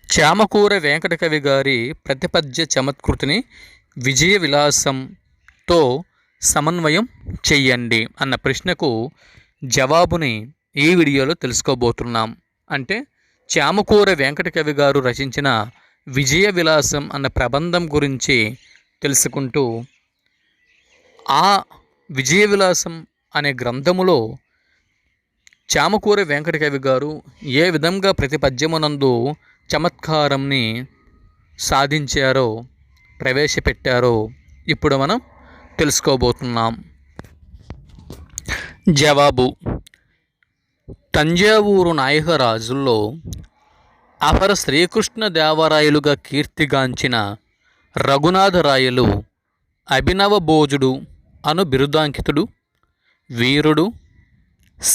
చామకూర వెంకటకవి గారి ప్రతిపద్య చమత్కృతిని విజయ విలాసంతో సమన్వయం చెయ్యండి అన్న ప్రశ్నకు జవాబుని ఈ వీడియోలో తెలుసుకోబోతున్నాం. అంటే చామకూర వెంకటకవి గారు రచించిన విజయ విలాసం అన్న ప్రబంధం గురించి తెలుసుకుంటూ, ఆ విజయ విలాసం అనే గ్రంథములో చామకూర వెంకటకవి గారు ఏ విధంగా ప్రతి పద్యమునందు చమత్కారంని సాధించారో, ప్రవేశపెట్టారో ఇప్పుడు మనం తెలుసుకోబోతున్నాం. జవాబు: తంజావూరు నాయక రాజుల్లో అపర శ్రీకృష్ణదేవరాయలుగా కీర్తిగాంచిన రఘునాథరాయలు అభినవ భోజుడు అను బిరుదాంకితుడు, వీరుడు,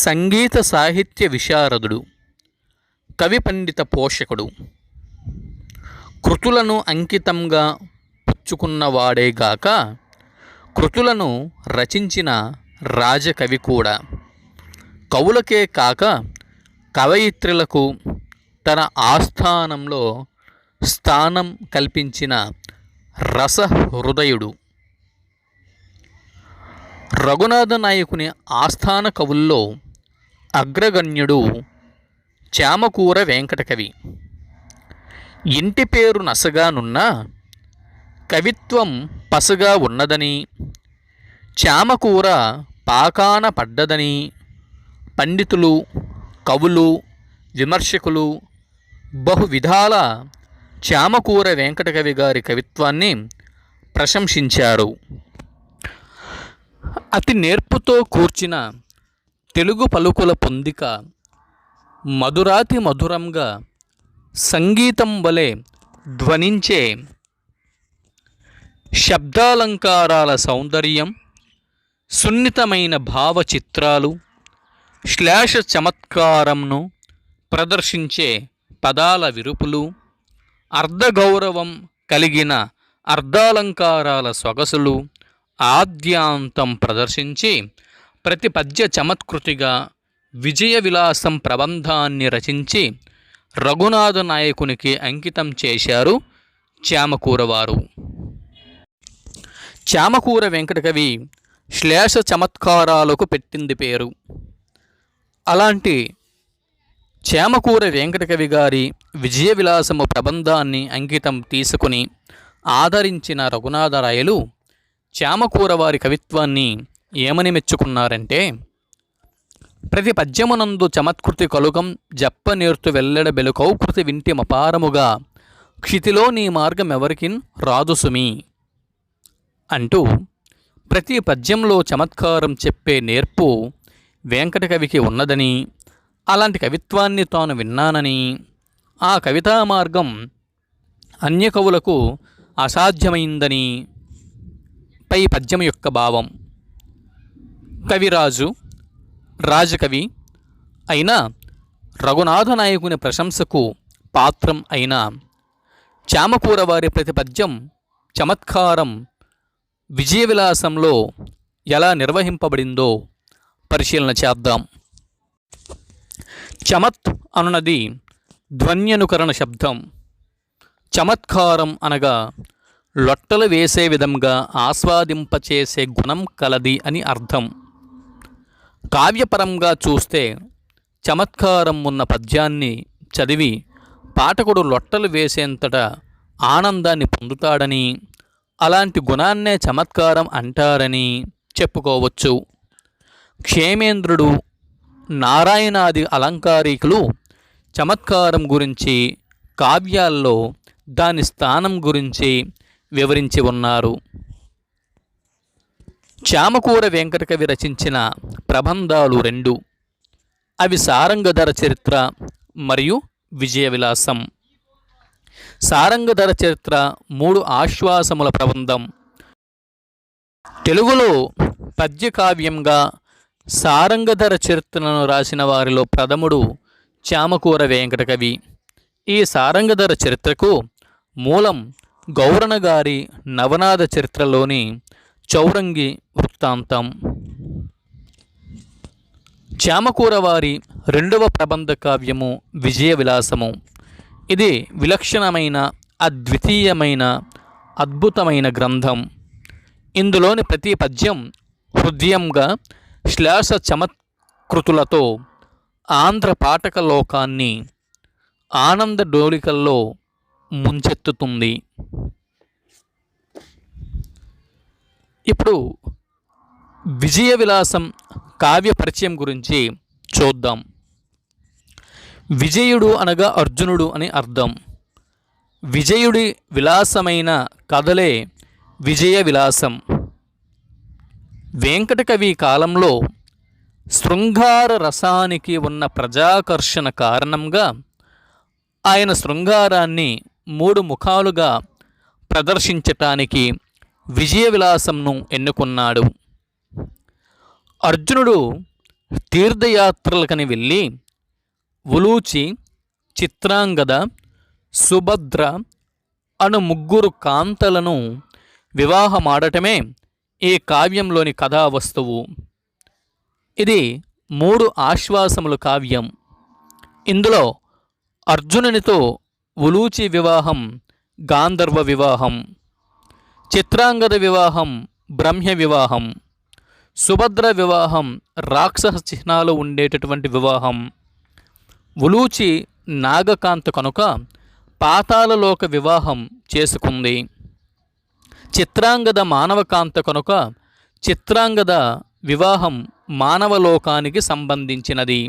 సంగీత సాహిత్య విశారదుడు, కవి పండిత పోషకుడు. కృతులను అంకితంగా పుచ్చుకున్నవాడేగాక కృతులను రచించిన రాజకవి కూడా. కవులకే కాక కవయిత్రులకు తన ఆస్థానంలో స్థానం కల్పించిన రసహృదయుడు. రఘునాథ నాయకుని ఆస్థాన కవుల్లో అగ్రగణ్యుడు చామకూర వెంకటకవి. ఇంటి పేరు నసగానున్న కవిత్వం పసగా ఉన్నదని, చామకూర పాకాన పడ్డదని పండితులు, కవులు, విమర్శకులు బహువిధాల చామకూర వెంకటకవి గారి కవిత్వాన్ని ప్రశంసించారు. అతి నేర్పుతో కూర్చిన తెలుగు పలుకుల పొందిక మధురాతి మధురంగా సంగీతం వలె ధ్వనించే శబ్దాలంకారాల సౌందర్యం, సున్నితమైన భావచిత్రాలు, శ్లేష చమత్కారంను ప్రదర్శించే పదాల విరుపులు, అర్ధగౌరవం కలిగిన అర్ధాలంకారాల సొగసులు ఆద్యాంతం ప్రదర్శించి ప్రతి పద్య చమత్కృతిగా విజయ విలాసం ప్రబంధాన్ని రచించి రఘునాథ నాయకునికి అంకితం చేశారు చామకూరవారు. చామకూర వెంకటకవి శ్లేష చమత్కారాలకు పెట్టింది పేరు. అలాంటి చామకూర వెంకటకవి గారి విజయ విలాసము ప్రబంధాన్ని అంకితం తీసుకుని ఆదరించిన రఘునాథరాయలు చామకూర వారి కవిత్వాన్ని ఏమని మెచ్చుకున్నారంటే, ప్రతి పద్యమునందు చమత్కృతి కలుగం జప్పనేర్తు వెల్లడ బెలుకౌకృతి వింటి మపారముగా క్షితిలో నీ మార్గం ఎవరికిన్ రాదు సుమి అంటూ ప్రతి పద్యంలో చమత్కారం చెప్పే నేర్పు వెంకటకవికి ఉన్నదని, అలాంటి కవిత్వాన్ని తాను విన్నానని, ఆ కవితా మార్గం అన్య కవులకు అసాధ్యమైందని పై పద్యం యొక్క భావం. కవిరాజు, రాజకవి అయిన రఘునాథ నాయకుని ప్రశంసకు పాత్రం అయిన చామకూర వారి ప్రతి పద్యం చమత్కారం విజయ విలాసంలో ఎలా నిర్వహింపబడిందో పరిశీలన చేద్దాం. చమత్ అనున్నది ధ్వన్యనుకరణ శబ్దం. చమత్కారం అనగా లొట్టలు వేసే విధంగా ఆస్వాదింపచేసే గుణం కలది అని అర్థం. కావ్యపరంగా చూస్తే చమత్కారం ఉన్న పద్యాన్ని చదివి పాఠకుడు లొట్టలు వేసేంతట ఆనందాన్ని పొందుతాడని, అలాంటి గుణాన్నే చమత్కారం అంటారని చెప్పుకోవచ్చు. క్షేమేంద్రుడు, నారాయణాది అలంకారికులు చమత్కారం గురించి కావ్యాల్లో దాని స్థానం గురించి వివరించి ఉన్నారు. చామకూర వెంకటకవి రచించిన ప్రబంధాలు రెండు. అవి సారంగధర చరిత్ర మరియు విజయ విలాసం. సారంగధర చరిత్ర 3 ఆశ్వాసముల ప్రబంధం. తెలుగులో పద్యకావ్యంగా సారంగధర చరిత్రను రాసిన వారిలో ప్రథముడు చామకూర వెంకటకవి. ఈ సారంగధర చరిత్రకు మూలం గౌరణ గారి నవనాథ చరిత్రలోని చౌరంగి వృత్తాంతం. చామకూర వారి రెండవ ప్రబంధ కావ్యము విజయ విలాసము. ఇది విలక్షణమైన, అద్వితీయమైన, అద్భుతమైన గ్రంథం. ఇందులోని ప్రతి పద్యం హృదయంగా శ్లాస చమత్కృతులతో ఆంధ్ర పాఠక లోకాన్ని ఆనంద డోలికల్లో ముంచెత్తుతుంది. ఇప్పుడు విజయ విలాసం కావ్య పరిచయం గురించి చూద్దాం. విజయుడు అనగా అర్జునుడు అని అర్థం. విజయుడి విలాసమైన కథలే విజయ విలాసం. వెంకటకవి కాలంలో శృంగార రసానికి ఉన్న ప్రజాకర్షణ కారణంగా ఆయన శృంగారాన్ని 3 ముఖాలుగా ప్రదర్శించటానికి విజయ విలాసంను ఎన్నుకున్నాడు. అర్జునుడు తీర్థయాత్రలకని వెళ్ళి ఉలూచి, చిత్రాంగద, సుభద్ర అను 3 కాంతలను వివాహమాడటమే ఈ కావ్యంలోని కథావస్తువు. ఇది 3 ఆశ్వాసముల కావ్యం. ఇందులో అర్జునునితో ఉలూచి వివాహం గాంధర్వ వివాహం, చిత్రాంగద వివాహం బ్రహ్మ వివాహం, సుభద్ర వివాహం రాక్షస చిహ్నాలు ఉండేటటువంటి వివాహం, ఉలూచి నాగకాంత కనుక పాతాళలోక వివాహం చేసుకుంది, చిత్రాంగద మానవకాంత కనుక చిత్రాంగద వివాహం మానవలోకానికి సంబంధించినది,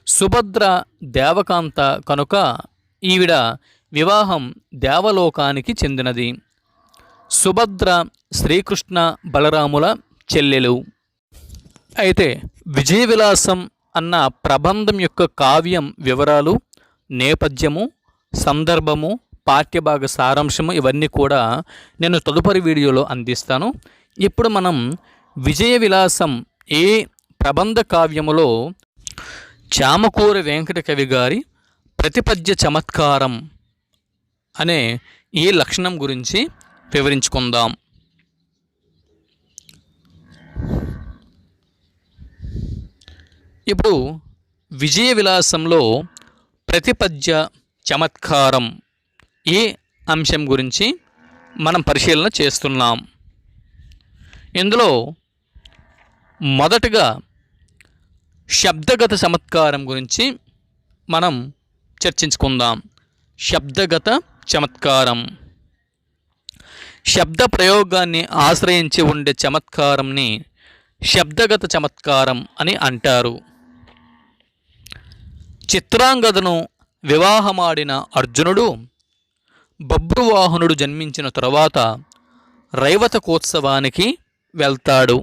సుభద్ర దేవకాంత కనుక ఈవిడ వివాహం దేవలోకానికి చెందినది. సుభద్ర శ్రీకృష్ణ బలరాముల చెల్లెలు. అయితే విజయ విలాసం అన్న ప్రబంధం యొక్క కావ్యం వివరాలు, నేపథ్యము, సందర్భము, పాఠ్యభాగ సారాంశము ఇవన్నీ కూడా నేను తదుపరి వీడియోలో అందిస్తాను. ఇప్పుడు మనం విజయ విలాసం ఏ ప్రబంధ కావ్యములో చామకూర వెంకట కవి గారి ప్రతిపద్య చమత్కారం అనే ఈ లక్షణం గురించి వివరించుకుందాం. ఇప్పుడు విజయ విలాసంలో ప్రతిపద్య చమత్కారం ఈ అంశం గురించి మనం పరిశీలన చేస్తున్నాం. ఇందులో మొదటగా శబ్దగత చమత్కారం గురించి మనం చర్చించుకుందాం. శబ్దగత చమత్కారం శబ్ద ప్రయోగాన్ని ఆశ్రయించి ఉండే చమత్కారంని శబ్దగత చమత్కారం అని అంటారు. చిత్రాంగదను వివాహమాడిన అర్జునుడు బభ్రువాహనుడు జన్మించిన తరువాత రైవతకోత్సవానికి వెళ్తాడు.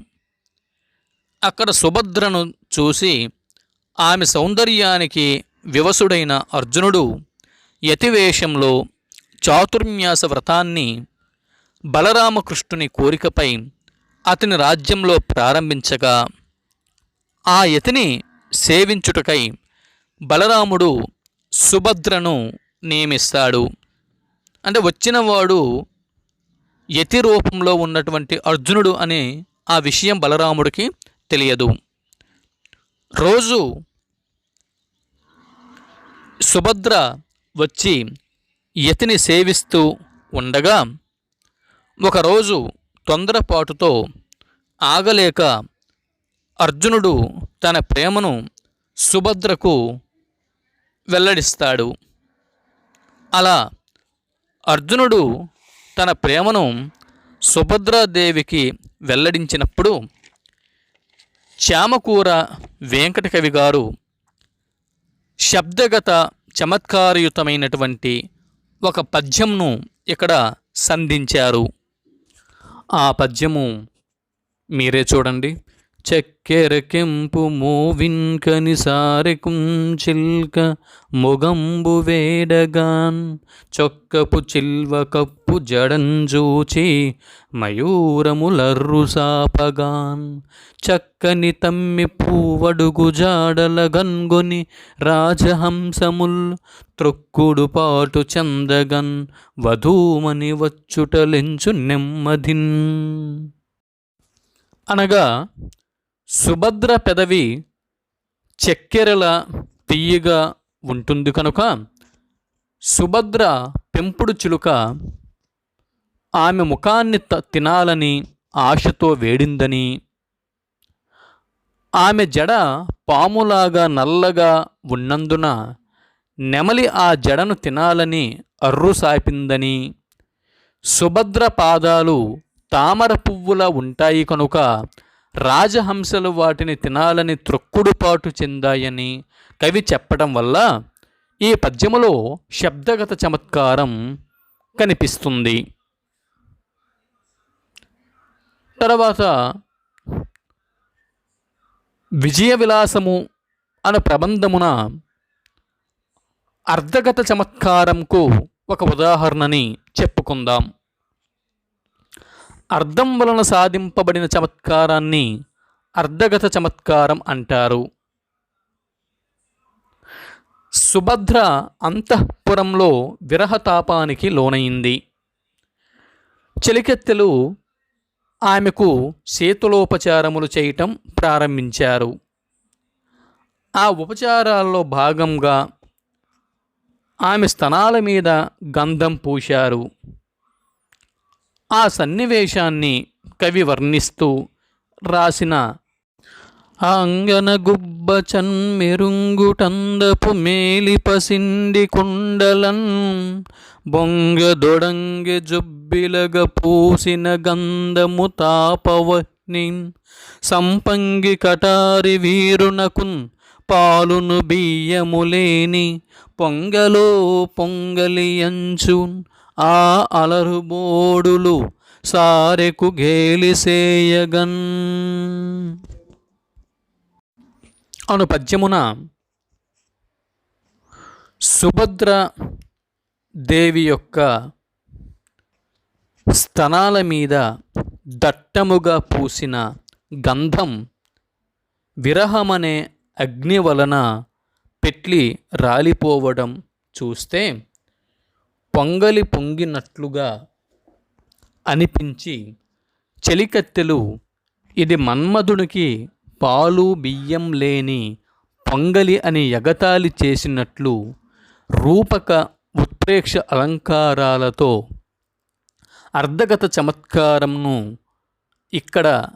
అక్కడ సుభద్రను చూసి ఆమె సౌందర్యానికి వివసుడైన అర్జునుడు యతివేషంలో చాతుర్మ్యాస వ్రతాన్ని బలరామకృష్ణుని కోరికపై అతని రాజ్యంలో ప్రారంభించగా ఆ యతిని సేవించుటకై బలరాముడు సుభద్రను నియమిస్తాడు. అంటే వచ్చినవాడు యతి రూపంలో ఉన్నటువంటి అర్జునుడు అనే ఆ విషయం బలరాముడికి తెలియదు. రోజు సుభద్ర వచ్చి యతిని సేవిస్తూ ఉండగా ఒకరోజు తొందరపాటుతో ఆగలేక అర్జునుడు తన ప్రేమను సుభద్రకు వెల్లడిస్తాడు. అలా అర్జునుడు తన ప్రేమను సుభద్రాదేవికి వెల్లడించినప్పుడు చామకూర వెంకటకవి గారు శబ్దగత చమత్కారయుతమైనటువంటి ఒక పద్యంను ఇక్కడ సంధించారు. ఆ పద్యము మీరే చూడండి. చక్కెర కెంపు మోవిన్కని సారెకుం చిల్క మొగంబు వేడగాన్ చొక్కపు చిల్వ కప్పు జడంజూచి మయూరములర్రు సాపగాన్ చక్కని తమ్మి పూవడుగు జాడల గన్గొని రాజహంసముల్ త్రొక్కుడు పాటు చందగన్ వధూమని వచ్చుటలెంచు నెమ్మదిన్. అనగా సుభద్ర పెదవి చక్కెరల తియ్యగా ఉంటుంది కనుక సుభద్ర పెంపుడు చిలుక ఆమె ముఖాన్ని తినాలని ఆశతో వేడిందని, ఆమె జడ పాములాగా నల్లగా ఉన్నందున నెమలి ఆ జడను తినాలని అర్రుసాపిందని, సుభద్ర పాదాలు తామర పువ్వులా ఉంటాయి కనుక రాజహంసలు వాటిని తినాలని త్రొక్కుడుపాటు చెందాయని కవి చెప్పడం వల్ల ఈ పద్యములో శబ్దగత చమత్కారం కనిపిస్తుంది. తర్వాత విజయ విలాసము అను ప్రబంధమున అర్ధగత చమత్కారంకు ఒక ఉదాహరణని చెప్పుకుందాం. అర్థం వలన సాధింపబడిన చమత్కారాన్ని అర్ధగత చమత్కారం అంటారు. సుభద్ర అంతఃపురంలో విరహతాపానికి లోనైంది. చెలికెత్తెలు ఆమెకు శీతలోపచారములు చేయటం ప్రారంభించారు. ఆ ఉపచారాల్లో భాగంగా ఆమె స్తనాల మీద గంధం పూశారు. ఆ సన్నివేశాన్ని కవి వర్ణిస్తూ రాసిన అంగన గుబ్బ చన్మెరుంగుటందపు మేలి పసిండి కుండలన్ బొంగ దొడంగె జొబ్బిలగ పూసిన గంధము తాపవహ్నిన్ సంపంగి కటారి వీరునకున్ పాలును బియ్యములేని పొంగలో పొంగలియంచున్ ఆ అలరుబోడులు సారెకు గేలిసేయగన్ అను పద్యమున సుభద్ర దేవి యొక్క స్తనాల మీద దట్టముగా పూసిన గంధం విరహమనే అగ్ని వలన పెట్లి రాలిపోవడం చూస్తే పొంగలి పొంగినట్లుగా అనిపించి చెలికత్తెలు ఇది మన్మధునికి పాలు బియ్యం లేని పొంగలి అని ఎగతాళి చేసినట్లు రూపక ఉత్ప్రేక్ష అలంకారాలతో అర్ధగత చమత్కారంను ఇక్కడ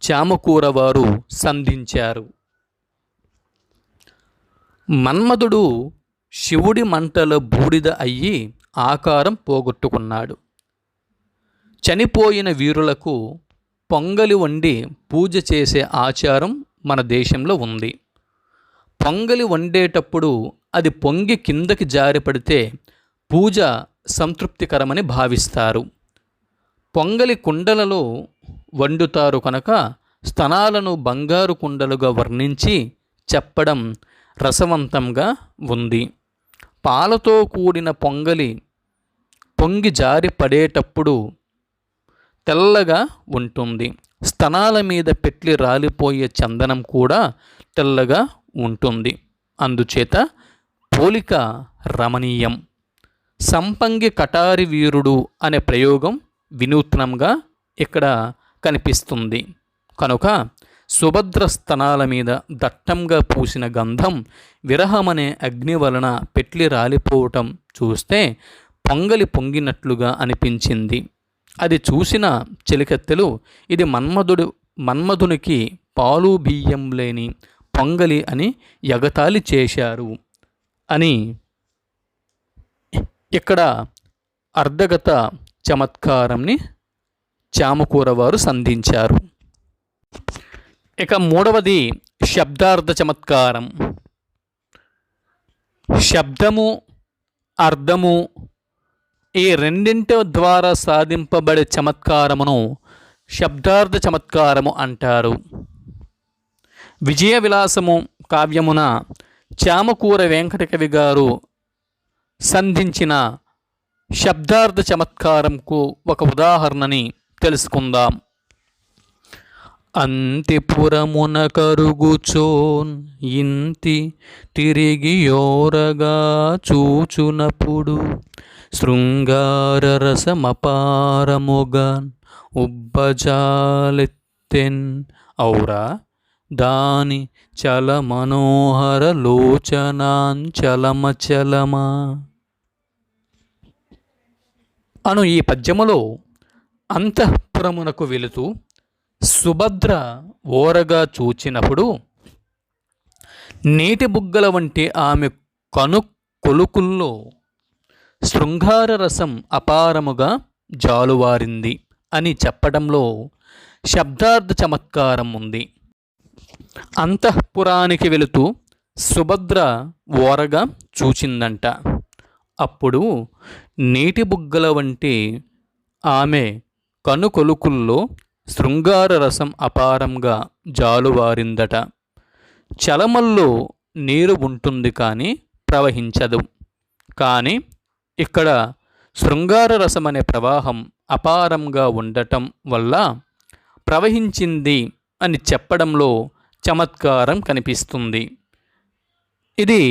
చామకూర వారు సంధించారు. మన్మధుడు శివుడి మంటల బూడిద అయ్యి ఆకారం పోగొట్టుకున్నాడు. చనిపోయిన వీరులకు పొంగలి వండి పూజ చేసే ఆచారం మన దేశంలో ఉంది. పొంగలి వండేటప్పుడు అది పొంగి కిందకి జారిపడితే పూజ సంతృప్తికరమని భావిస్తారు. పొంగలి కుండలలో వండుతారు కనుక స్తనాలను బంగారు కుండలుగా వర్ణించి చెప్పడం రసవంతంగా ఉంది. పాలతో కూడిన పొంగలి పొంగి జారి పడేటప్పుడు తెల్లగా ఉంటుంది. స్తనాల మీద పెట్లి రాలిపోయే చందనం కూడా తెల్లగా ఉంటుంది. అందుచేత పోలిక రమణీయం. సంపంగి కటారి వీరుడు అనే ప్రయోగం వినూత్నంగా ఇక్కడ కనిపిస్తుంది. కనుక సుభద్ర స్తనాల మీద దట్టంగా పూసిన గంధం విరహమనే అగ్ని వలన పెట్లి రాలిపోవటం చూస్తే పొంగలి పొంగినట్లుగా అనిపించింది. అది చూసిన చెలికత్తెలు ఇది మన్మధునికి పాలు బియ్యం లేని పొంగలి అని ఎగతాళి చేశారు అని ఇక్కడ అర్ధగత చమత్కారంని చామకూర వారు సంధించారు. ఇక మూడవది శబ్దార్థ చమత్కారం. శబ్దము అర్థము ఈ రెండింటి ద్వారా సాధింపబడే చమత్కారమును శబ్దార్థ చమత్కారము అంటారు. విజయ విలాసము కావ్యమున చామకూర వెంకటకవి గారు సంధించిన శబ్దార్థ చమత్కారంకు ఒక ఉదాహరణని తెలుసుకుందాం. అంతిపురమున కరుగుచోన్ ఇంతి తిరిగి యోరగా చూచునప్పుడు శృంగార రసమపారముగాన్ ఉబ్బజాలెత్తెన్ ఔరా దాని చల మనోహర లోచనాంచలమ చలమా. అను ఈ పద్యములో అంతఃపురమునకు వెళుతూ సుభద్ర ఓరగా చూచినప్పుడు నీటి బుగ్గల వంటి ఆమె కను కొలుకుల్లో శృంగార రసం అపారముగా జాలువారింది అని చెప్పడంలో శబ్దార్థ చమత్కారం ఉంది. అంతఃపురానికి వెళుతూ సుభద్ర ఓరగా చూచిందంట. అప్పుడు నీటి బుగ్గల వంటి ఆమె కనుకొలుకుల్లో శృంగార రసం అపారంగా జాలువారిందట. చలమల్లో నీరు ఉంటుంది కానీ ప్రవహించదు. కానీ ఇక్కడ శృంగార రసం అనే ప్రవాహం అపారంగా ఉండటం వల్ల ప్రవహించింది అని చెప్పడంలో చమత్కారం కనిపిస్తుంది. ఇది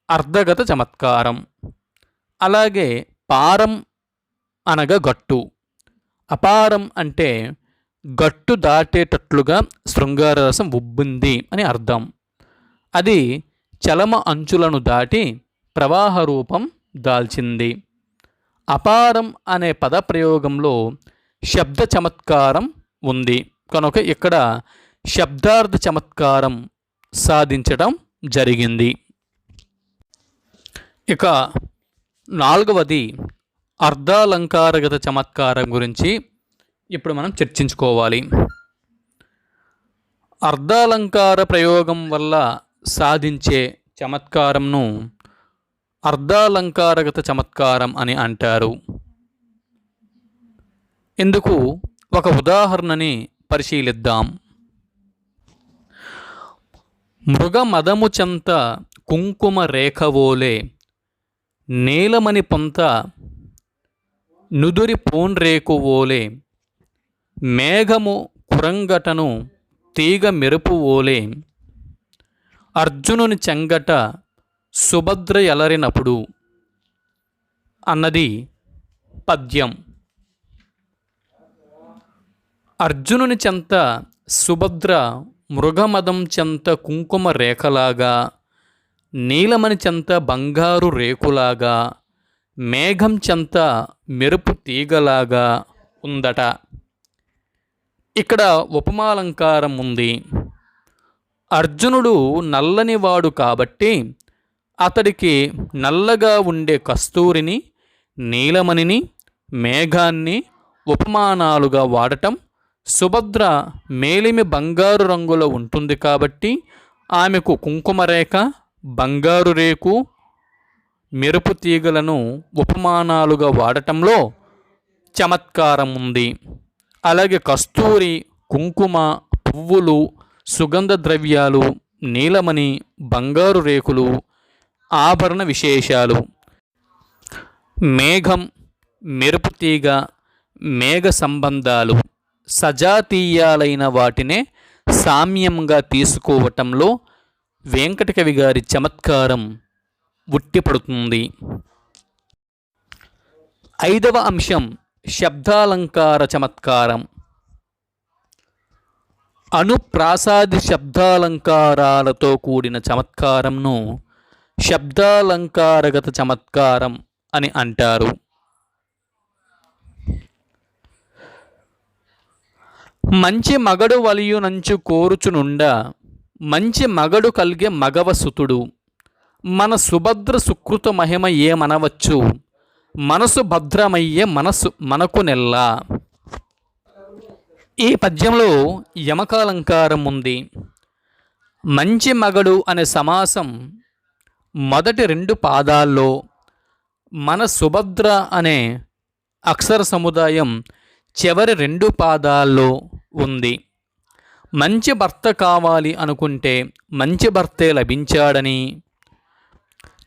అర్ధగత చమత్కారం. అలాగే పారం అనగా గట్టు, అపారం అంటే గట్టు దాటేటట్లుగా శృంగార రసం ఉబ్బింది అని అర్థం. అది చలమ అంచులను దాటి ప్రవాహ రూపం దాల్చింది. అపారం అనే పదప్రయోగంలో శబ్ద చమత్కారం ఉంది కనుక ఇక్కడ శబ్దార్థ చమత్కారం సాధించడం జరిగింది. ఇక నాలుగవది అర్ధాలంకారగత చమత్కారం గురించి ఇప్పుడు మనం చర్చించుకోవాలి. అర్ధాలంకార ప్రయోగం వల్ల సాధించే చమత్కారంను అర్ధాలంకారగత చమత్కారం అని అంటారు. ఇందుకు ఒక ఉదాహరణని పరిశీలిద్దాం. మృగమదము చెంత కుంకుమ రేఖవోలే నీలమణి పొంత నుదురి పోన్రేకువోలే మేఘము కురంగటను తీగ మెరుపువోలే అర్జునుని చెంగట సుభద్ర ఎలరినప్పుడు అన్నది పద్యం. అర్జునుని చెంత సుభద్ర మృగమదం చెంత కుంకుమ రేఖలాగా, నీలమణి చెంత బంగారు రేకులాగా, మేఘం చెంత మెరుపు తీగలాగా ఉందట. ఇక్కడ ఉపమాలంకారం ఉంది. అర్జునుడు నల్లనివాడు కాబట్టి అతడికి నల్లగా ఉండే కస్తూరిని, నీలమణిని, మేఘాన్ని ఉపమానాలుగా వాడటం, సుభద్ర మేలిమి బంగారు రంగులో ఉంటుంది కాబట్టి ఆమెకు కుంకుమరేఖ, బంగారు రేకు, మెరుపు తీగలను ఉపమానాలుగా వాడటంలో చమత్కారం ఉంది. అలాగే కస్తూరి, కుంకుమ, పువ్వులు, సుగంధ ద్రవ్యాలు, నీలమణి, బంగారు రేకులు ఆభరణ విశేషాలు. మేఘం, మెరుపు తీగ, మేఘ సంబంధాలు సజాతీయాలైన వాటినే సామ్యంగా తీసుకోవటంలో వెంకటకవి గారి చమత్కారం ఉట్టిపడుతుంది. ఐదవ అంశం శబ్దాలంకార చమత్కారం. అనుప్రాసాది శబ్దాలంకారాలతో కూడిన చమత్కారంను శబ్దాలంకారగత చమత్కారం అని అంటారు. మంచి మగడు వలియునంచు కోరుచునుండా మంచి మగడు కలిగే మగవ సుతుడు మన సుభద్ర సుకృత మహిమ ఏమనవచ్చు మనసు భద్రమయ్యే మనకు నెల్లా. ఈ పద్యంలో యమకాలంకారం ఉంది. మంచి మగడు అనే సమాసం మొదటి రెండు పాదాల్లో, మన సుభద్ర అనే అక్షర సముదాయం చివరి రెండు పాదాల్లో ఉంది. మంచి భర్త కావాలి అనుకుంటే మంచి భర్తే లభించాడని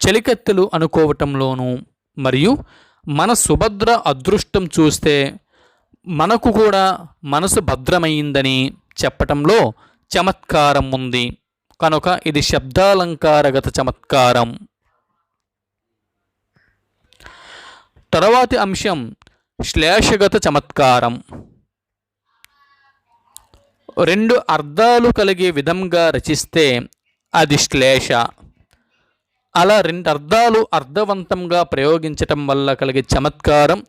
చెలికెత్తెలు అనుకోవటంలోనూ, మరియు మన సుభద్ర అదృష్టం చూస్తే మనకు కూడా మనసు భద్రమైందని చెప్పటంలో చమత్కారం ఉంది కనుక ఇది శబ్దాలంకారగత చమత్కారం. తరువాతి అంశం శ్లేషగత చమత్కారం. రెండు అర్థాలు కలిగే విధంగా రచిస్తే అది శ్లేష. అలా రెండు అర్థాలు అర్థవంతంగా ప్రయోగించటం వల్ల కలిగే చమత్కారం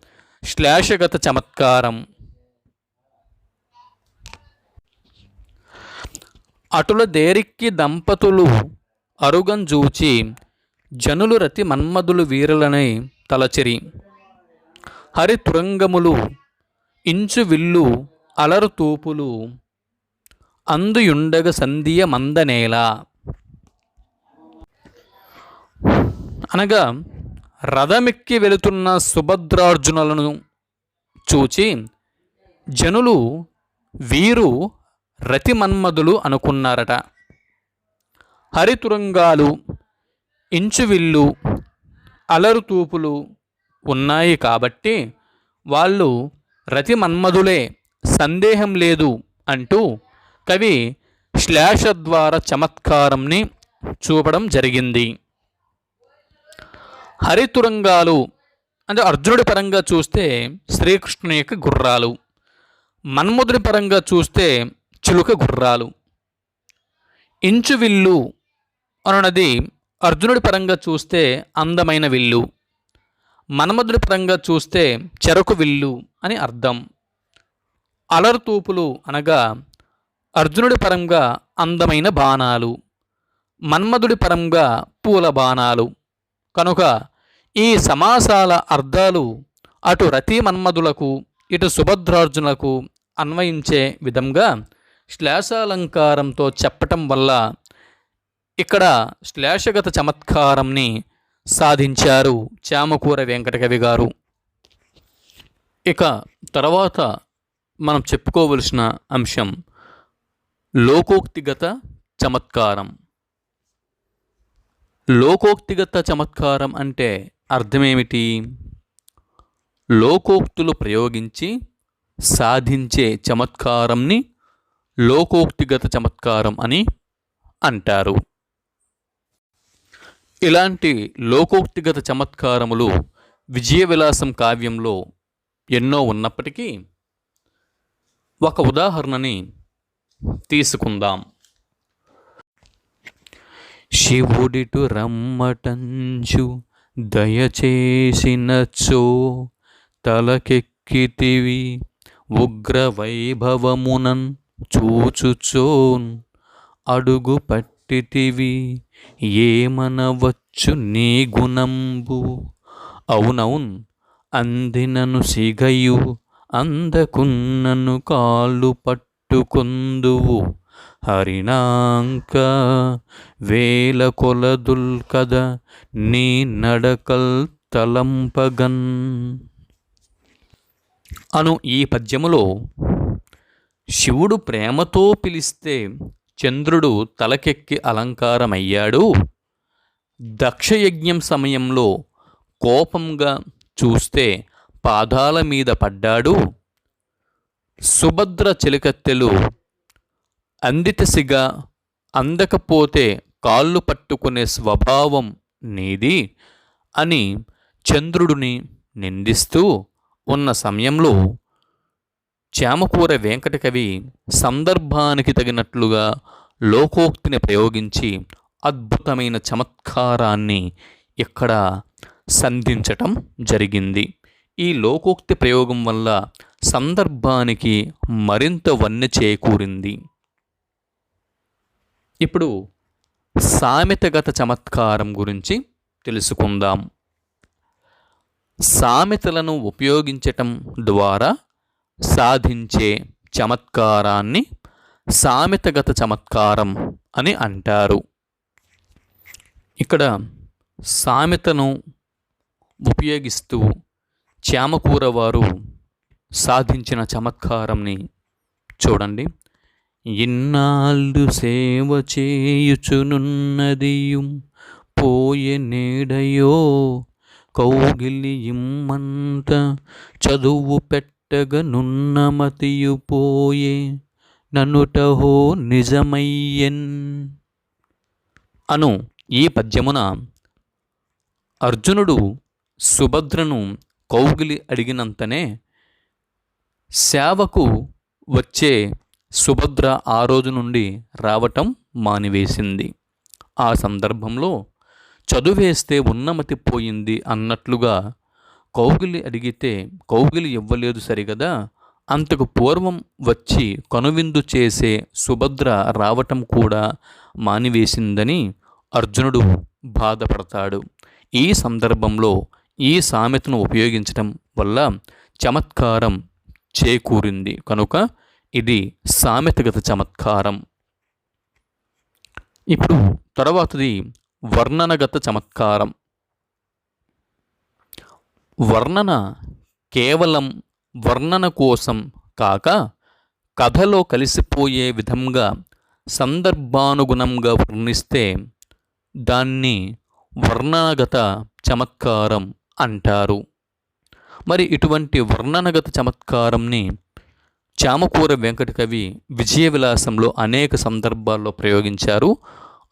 శ్లేషగత చమత్కారం. అటుల దేరిక్కి దంపతులు అరుగంజూచి జనులు రతి మన్మధులు వీరులనై తలచిరి. హరితురంగములు ఇంచు విల్లు అలరు తూపులు అందుయుండగ సంధియ మందనేల. అనగా రథమెక్కి వెళుతున్న సుభద్రార్జునులను చూచి జనులు వీరు రతి మన్మధులు అనుకున్నారట. హరితురంగాలు ఇంచువిల్లు అలరుతూపులు ఉన్నాయి కాబట్టి వాళ్ళు రతి మన్మధులే, సందేహం లేదు అంటూ కవి శ్లేష ద్వారా చమత్కారంని చూపడం జరిగింది. హరితురంగాలు అంటే అర్జునుడి పరంగా చూస్తే శ్రీకృష్ణుని యొక్క గుర్రాలు, మన్మధుడి పరంగా చూస్తే చిలుక గుర్రాలు. ఇంచువిల్లు అనున్నది అర్జునుడి పరంగా చూస్తే అందమైన విల్లు, మన్మధుడి పరంగా చూస్తే చెరకు విల్లు అని అర్థం. అలరుతూపులు అనగా అర్జునుడి పరంగా అందమైన బాణాలు, మన్మధుడి పరంగా పూల బాణాలు. కనుక ఈ సమాసాల అర్థాలు అటు రతి మన్మధులకు ఇటు సుభద్రార్జునులకు అన్వయించే విధంగా శ్లేషాలంకారంతో చెప్పటం వల్ల ఇక్కడ శ్లేషగత చమత్కారంని సాధించారు చామకూర వెంకటకవి గారు. ఇక తర్వాత మనం చెప్పుకోవలసిన అంశం లోకోక్తిగత చమత్కారం. లోకోక్తిగత చమత్కారం అంటే అర్థమేమిటి? లోకోక్తులు ప్రయోగించి సాధించే చమత్కారంని లోకోక్తిగత చమత్కారం అని అంటారు. ఇలాంటి లోకోక్తిగత చమత్కారములు విజయవిలాసం కావ్యంలో ఎన్నో ఉన్నప్పటికీ ఒక ఉదాహరణని తీసుకుందాం. శివుడిటు రమ్మటంచు దయచేసినచో తలకెక్కితివి ఉగ్ర వైభవమునన్ చూచుచోన్ అడుగు పట్టితివి ఏమనవచ్చు నీ గుణంబు అవునవున్ అందినను సిగయు అందకున్నను కాళ్ళు పట్టుకొందువు హరినాంక వేల కొలదుల్ కద నీ నడకల్ తలంపగన్ అను ఈ పద్యములో శివుడు ప్రేమతో పిలిస్తే చంద్రుడు తలకెక్కి అలంకారమయ్యాడు, దక్షయజ్ఞం సమయంలో కోపంగా చూస్తే పాదాల మీద పడ్డాడు, సుభద్ర చెలికత్తెలు అందితసిగా అందకపోతే కాళ్ళు పట్టుకునే స్వభావం నీది అని చంద్రుడిని నిందిస్తూ ఉన్న సమయంలో చామకూర వెంకటకవి సందర్భానికి తగినట్లుగా లోకోక్తిని ప్రయోగించి అద్భుతమైన చమత్కారాన్ని ఇక్కడ సంధించటం జరిగింది. ఈ లోకోక్తి ప్రయోగం వల్ల సందర్భానికి మరింత వన్నె చేకూరింది. ఇప్పుడు సామెతగత చమత్కారం గురించి తెలుసుకుందాం. సామెతలను ఉపయోగించటం ద్వారా సాధించే చమత్కారాన్ని సామెతగత చమత్కారం అని అంటారు. ఇక్కడ సామెతను ఉపయోగిస్తూ చామకూర వారు సాధించిన చమత్కారంని చూడండి. ఇన్నాళ్ళు సేవ చేయుచునున్నదియుం పోయే నేడయో కౌగిలి ఇమ్మంత చదువు పెట్టగనున్నమతియు పోయే ననుటహో నిజమయ్యన్ అను ఈ పద్యమున అర్జునుడు సుభద్రను కౌగిలి అడిగినంతనే సేవకు వచ్చే సుభద్ర ఆ రోజు నుండి రావటం మానివేసింది. ఆ సందర్భంలో చదువేస్తే ఉన్నమతి పోయింది అన్నట్లుగా కౌగిలి అడిగితే కౌగిలి ఇవ్వలేదు సరిగదా, అంతకు పూర్వం వచ్చి కనువిందు చేసే సుభద్ర రావటం కూడా మానివేసిందని అర్జునుడు బాధపడతాడు. ఈ సందర్భంలో ఈ సామెతను ఉపయోగించడం వల్ల చమత్కారం చేకూరింది కనుక ఇది సామెతగత చమత్కారం. ఇప్పుడు తర్వాతది వర్ణనగత చమత్కారం. వర్ణన కేవలం వర్ణన కోసం కాక కథలో కలిసిపోయే విధంగా సందర్భానుగుణంగా వర్ణిస్తే దాన్ని వర్ణనగత చమత్కారం అంటారు. మరి ఇటువంటి వర్ణనగత చమత్కారంని చామకూర వెంకట కవి విజయ విలాసంలో అనేక సందర్భాల్లో ప్రయోగించారు.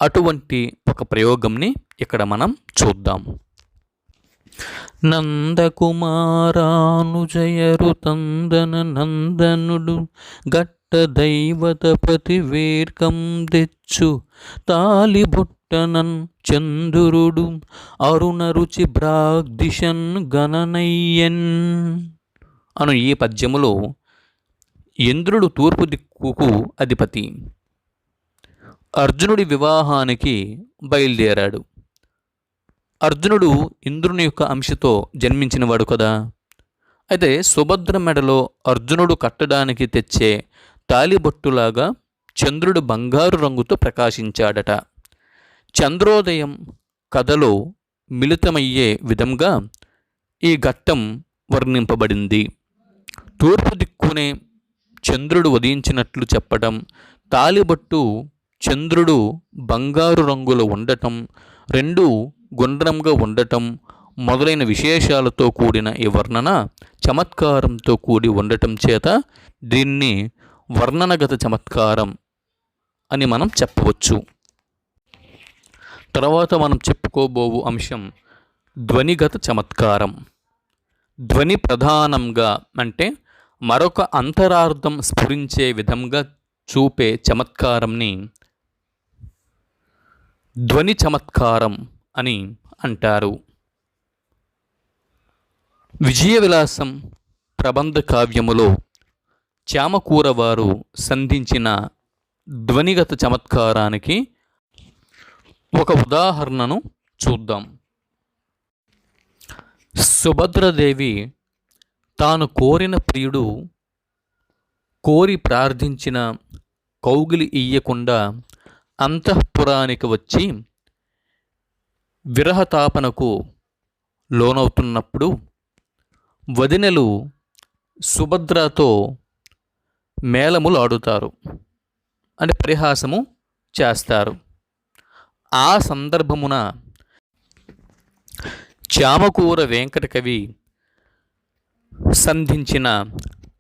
అటువంటి ఒక ప్రయోగంని ఇక్కడ మనం చూద్దాం. నందకుమారానుజయరుతందన నందనుడు గట్ట దైవతపతి వేర్కం తెచ్చు తాలిబుట్టనన్ చంద్రుడు అరుణ రుచి భ్రాగ్దిశన్ గణనయ్యన్ అను ఈ పద్యములో ఇంద్రుడు తూర్పు దిక్కుకు అధిపతి. అర్జునుడి వివాహానికి బయలుదేరాడు. అర్జునుడు ఇంద్రుని యొక్క అంశతో జన్మించినవాడు కదా. అయితే సుభద్ర మెడలో అర్జునుడు కట్టడానికి తెచ్చే తాలిబొట్టులాగా చంద్రుడు బంగారు రంగుతో ప్రకాశించాడట. చంద్రోదయం కథలో మిళితమయ్యే విధంగా ఈ ఘట్టం వర్ణింపబడింది. తూర్పు దిక్కునే చంద్రుడు ఉదయించినట్లు చెప్పటం, తాలిబొట్టు చంద్రుడు బంగారు రంగులో ఉండటం, రెండు గుండ్రంగా ఉండటం మొదలైన విశేషాలతో కూడిన ఈ వర్ణన చమత్కారంతో కూడి ఉండటం చేత దీన్ని వర్ణనగత చమత్కారం అని మనం చెప్పవచ్చు. తర్వాత మనం చెప్పుకోబోవు అంశం ధ్వనిగత చమత్కారం. ధ్వని ప్రధానంగా అంటే మరొక అంతరార్థం స్ఫురించే విధంగా చూపే చమత్కారంని ధ్వని చమత్కారం అని అంటారు. విజయ విలాసం ప్రబంధ కావ్యములో చామకూర వారు సంధించిన ధ్వనిగత చమత్కారానికి ఒక ఉదాహరణను చూద్దాం. సుభద్రదేవి తాను కోరిన ప్రియుడు కోరి ప్రార్థించిన కౌగిలి ఇయ్యకుండా అంతఃపురానికి వచ్చి విరహతాపనకు లోనవుతున్నప్పుడు వదినెలు సుభద్రతో మేళములు ఆడుతారు అంటే పరిహాసము చేస్తారు. ఆ సందర్భమున చామకూర వెంకట కవి సంధించిన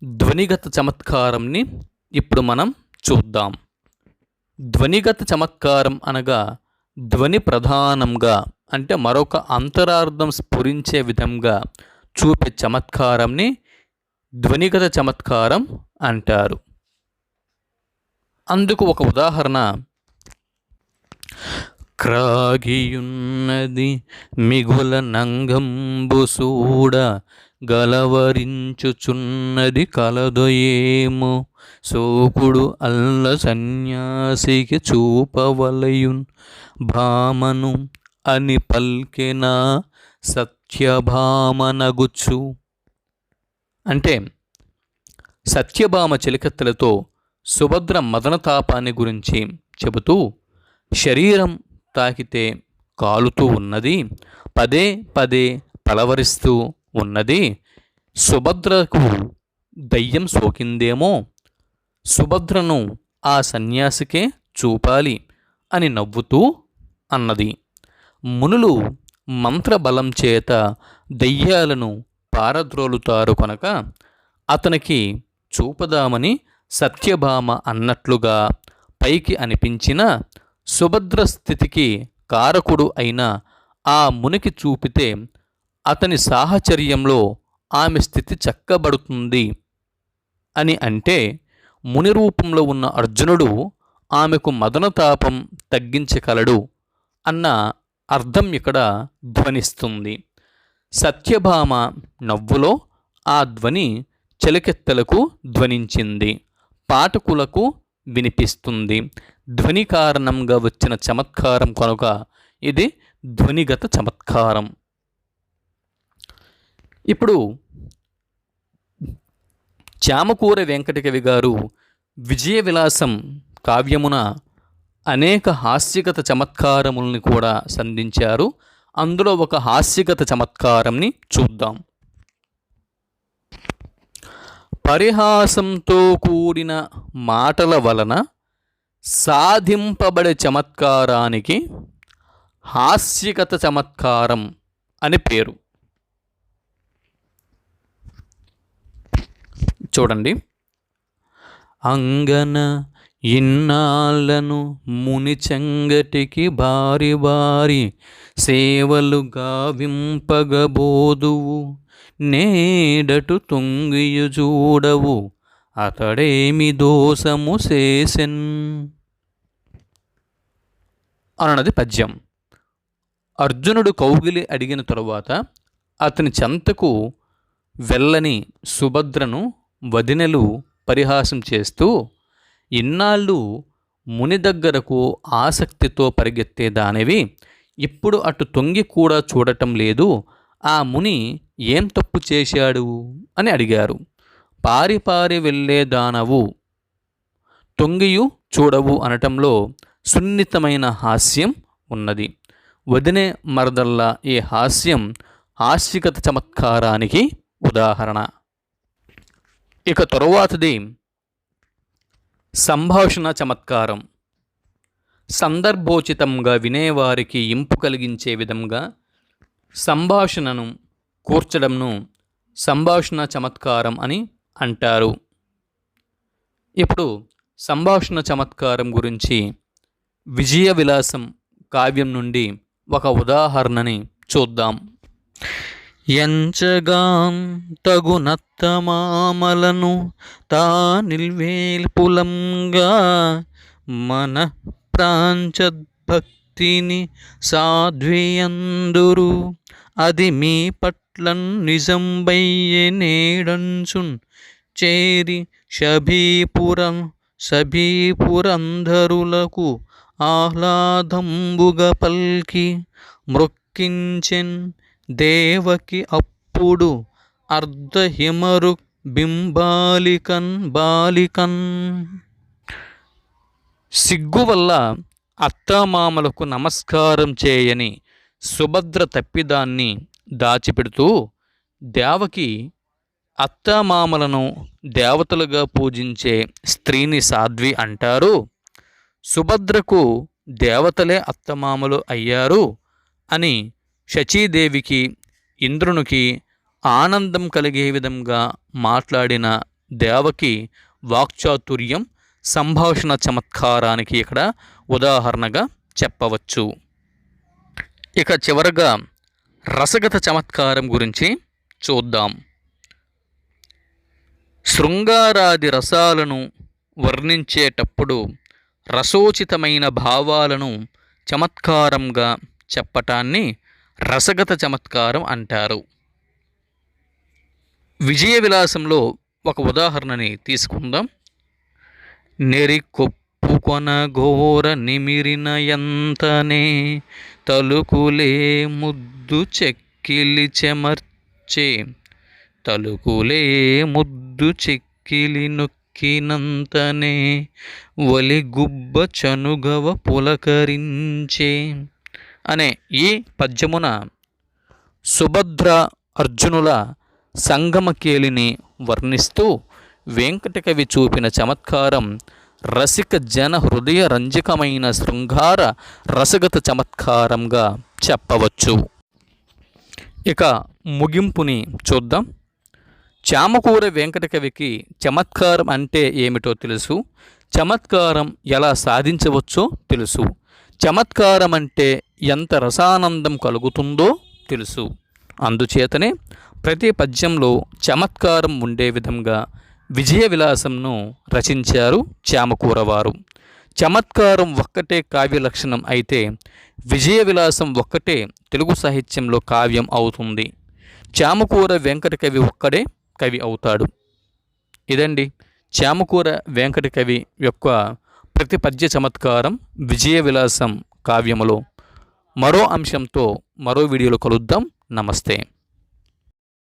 ధ్వనిగత చమత్కారంని ఇప్పుడు మనం చూద్దాం. ధ్వనిగత చమత్కారం అనగా ధ్వని ప్రధానంగా అంటే మరొక అంతరార్థం స్ఫురించే విధంగా చూపే చమత్కారంని ధ్వనిగత చమత్కారం అంటారు. అందుకు ఒక ఉదాహరణ, క్రాగియున్నది మిగుల నంగంబు సూడ గలవరించుచున్నది కలదొయేమో సోకుడు అల్ల సన్యాసికి చూపవలయున్ భామను అని పల్కెన సత్యభామనగుచ్చు. అంటే సత్యభామ చెలికత్తెలతో సుభద్ర మదనతాపాన్ని గురించి చెబుతూ శరీరం తాకితే కాలుతూ ఉన్నది, పదే పదే పలవరిస్తూ ఉన్నది, సుభద్రకు దయ్యం సోకిందేమో, సుభద్రను ఆ సన్యాసికే చూపాలి అని నవ్వుతూ అన్నది. మునులు మంత్రబలం చేత దయ్యాలను పారద్రోలుతారు కనుక అతనికి చూపదామని సత్యభామ అన్నట్లుగా పైకి అనిపించిన సుభద్ర స్థితికి కారకుడు అయిన ఆ మునికి చూపితే అతని సాహచర్యంలో ఆమె స్థితి చక్కబడుతుంది అని అంటే ముని రూపంలో ఉన్న అర్జునుడు ఆమెకు మదనతాపం తగ్గించగలడు అన్న అర్థం ఇక్కడ ధ్వనిస్తుంది. సత్యభామ నవ్వులో ఆ ధ్వని చెలికెత్తలకు ధ్వనించింది, పాఠకులకు వినిపిస్తుంది. ధ్వని కారణంగా వచ్చిన చమత్కారం కనుక ఇది ధ్వనిగత చమత్కారం. ఇప్పుడు చామకూర వెంకటకవి గారు విజయ విలాసం కావ్యమున అనేక హాస్యగత చమత్కారముల్ని కూడా సంధించారు. అందులో ఒక హాస్యగత చమత్కారంని చూద్దాం. పరిహాసంతో కూడిన మాటల వలన సాధింపబడే చమత్కారానికి హాస్యగత చమత్కారం అని పేరు. చూడండి. అంగన ఇన్నాళ్లను ముని చెంగటికి బారి బారి సేవలు గావింపగబోదువు, నేడటు తొంగియు చూడవు అతడేమి దోషము చేసెన్ అన్నది పద్యం. అర్జునుడు కౌగిలి అడిగిన తరువాత అతని చెంతకు వెళ్ళని సుభద్రను వదినెలు పరిహాసం చేస్తూ, ఇన్నాళ్ళు ముని దగ్గరకు ఆసక్తితో పరిగెత్తేదానివి ఇప్పుడు అటు తొంగి కూడా చూడటం లేదు, ఆ ముని ఏం తప్పు చేశాడు అని అడిగారు. పారి పారి వెళ్ళేదానవు తొంగియు చూడవు అనటంలో సున్నితమైన హాస్యం ఉన్నది. వదినే మరదల్లా ఈ హాస్యం హాస్యగత చమత్కారానికి ఉదాహరణ. ఇక తరువాతది సంభాషణ చమత్కారం. సందర్భోచితంగా వినేవారికి ఇంపు కలిగించే విధంగా సంభాషణను కూర్చడంను సంభాషణ చమత్కారం అని అంటారు. ఇప్పుడు సంభాషణ చమత్కారం గురించి విజయ విలాసం కావ్యం నుండి ఒక ఉదాహరణని చూద్దాం. ఎంచగాం తగునత్తమామలను తా నిల్వేల్పులంగా మన ప్రాంచద్భక్తిని సాధ్వియందురు, అది మీ పట్లన్ నిజంబయ్యే నేడంచున్ చేరి సభీపురంధరులకు ఆహ్లాదంబుగ పల్కి మ్రొక్కించెన్ దేవకి అప్పుడు అర్ధహిమరు బాలికన్. సిగ్గు వల్ల అత్తామామలకు నమస్కారం చేయని సుభద్ర తప్పిదాన్ని దాచిపెడుతూ దేవకి అత్తామామలను దేవతలుగా పూజించే స్త్రీని సాధ్వి అంటారు. సుభద్రకు దేవతలే అత్తమామలు అయ్యారు అని శచీదేవికి ఇంద్రునికి ఆనందం కలిగే విధంగా మాట్లాడిన దేవకి వాక్చాతుర్యం సంభాషణ చమత్కారానికి ఇక్కడ ఉదాహరణగా చెప్పవచ్చు. ఇక చివరగా రసగత చమత్కారం గురించి చూద్దాం. శృంగారాది రసాలను వర్ణించేటప్పుడు రసోచితమైన భావాలను చమత్కారంగా చెప్పటాన్ని రసగత చమత్కారం అంటారు. విజయ విలాసంలో ఒక ఉదాహరణని తీసుకుందాం. నెరికొప్పుకొన ఘోర నిమిరిన ఎంతనే తలుకులే ముద్దు చెక్కిలి చెమర్చే, తలుకులే ముద్దు చెక్కిలి నొక్కినంతనే వలిగుబ్బ చనుగవ పులకరించే అనే ఈ పద్యమున సుభద్ర అర్జునుల సంగమకేలిని వర్ణిస్తూ వెంకటకవి చూపిన చమత్కారం రసిక జన హృదయ రంజకమైన శృంగార రసగత చమత్కారంగా చెప్పవచ్చు. ఇక ముగింపుని చూద్దాం. చామకూర వెంకటకవికి చమత్కారం అంటే ఏమిటో తెలుసు, చమత్కారం ఎలా సాధించవచ్చో తెలుసు, చమత్కారం అంటే ఎంత రసానందం కలుగుతుందో తెలుసు. అందుచేతనే ప్రతి పద్యంలో చమత్కారం ఉండే విధంగా విజయ విలాసంను రచించారు చామకూరవారు. చమత్కారం ఒక్కటే కావ్య లక్షణం అయితే విజయ విలాసం ఒక్కటే తెలుగు సాహిత్యంలో కావ్యం అవుతుంది. చామకూర వెంకట కవి ఒక్కడే కవి అవుతాడు. ఇదండి చామకూర వెంకట కవి యొక్క ప్రతి పద్య చమత్కారం విజయ విలాసం కావ్యములో. మరో అంశంతో మరో వీడియోలో కలుద్దాం. నమస్తే.